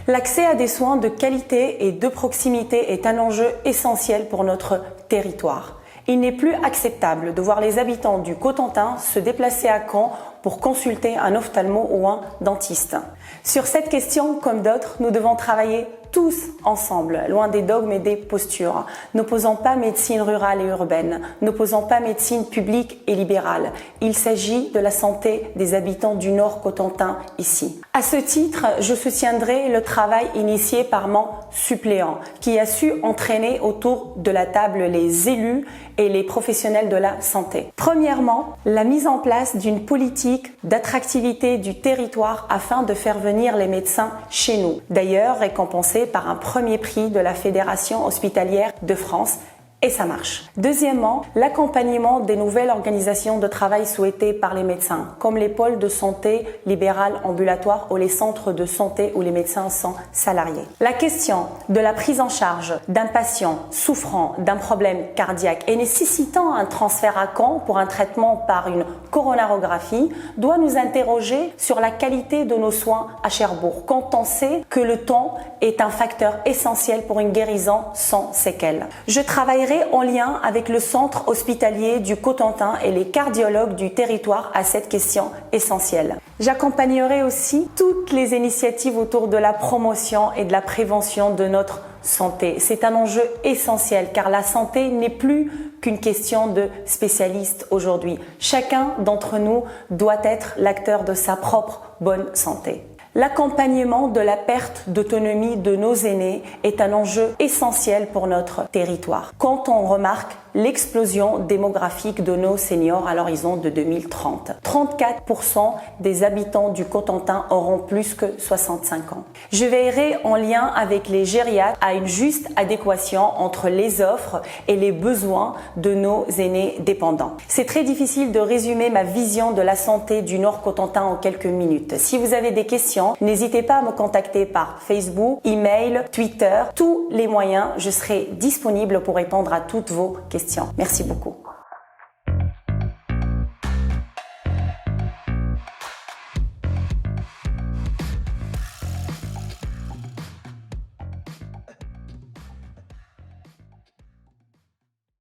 L'accès à des soins de qualité et de proximité est un enjeu essentiel pour notre territoire. Il n'est plus acceptable de voir les habitants du Cotentin se déplacer à Caen pour consulter un ophtalmo ou un dentiste. Sur cette question, comme d'autres, nous devons travailler tous ensemble, loin des dogmes et des postures, n'opposant pas médecine rurale et urbaine, n'opposant pas médecine publique et libérale. Il s'agit de la santé des habitants du Nord Cotentin ici. À ce titre, je soutiendrai le travail initié par mon suppléant, qui a su entraîner autour de la table les élus et les professionnels de la santé. Premièrement, la mise en place d'une politique d'attractivité du territoire afin de faire venir les médecins chez nous. D'ailleurs, récompensé par un premier prix de la Fédération hospitalière de France. Et ça marche. Deuxièmement, l'accompagnement des nouvelles organisations de travail souhaitées par les médecins, comme les pôles de santé libérale ambulatoire ou les centres de santé où les médecins sont salariés. La question de la prise en charge d'un patient souffrant d'un problème cardiaque et nécessitant un transfert à Caen pour un traitement par une coronarographie doit nous interroger sur la qualité de nos soins à Cherbourg, quand on sait que le temps est un facteur essentiel pour une guérison sans séquelles. Je travaillerai en lien avec le centre hospitalier du Cotentin et les cardiologues du territoire à cette question essentielle. J'accompagnerai aussi toutes les initiatives autour de la promotion et de la prévention de notre santé. C'est un enjeu essentiel car la santé n'est plus qu'une question de spécialistes aujourd'hui. Chacun d'entre nous doit être l'acteur de sa propre bonne santé. L'accompagnement de la perte d'autonomie de nos aînés est un enjeu essentiel pour notre territoire. Quand on remarque l'explosion démographique de nos seniors à l'horizon de 2030, 34% des habitants du Cotentin auront plus que 65 ans. Je veillerai en lien avec les gériatres à une juste adéquation entre les offres et les besoins de nos aînés dépendants. C'est très difficile de résumer ma vision de la santé du Nord Cotentin en quelques minutes. Si vous avez des questions, n'hésitez pas à me contacter par Facebook, email, Twitter, tous les moyens. Je serai disponible pour répondre à toutes vos questions. Merci beaucoup.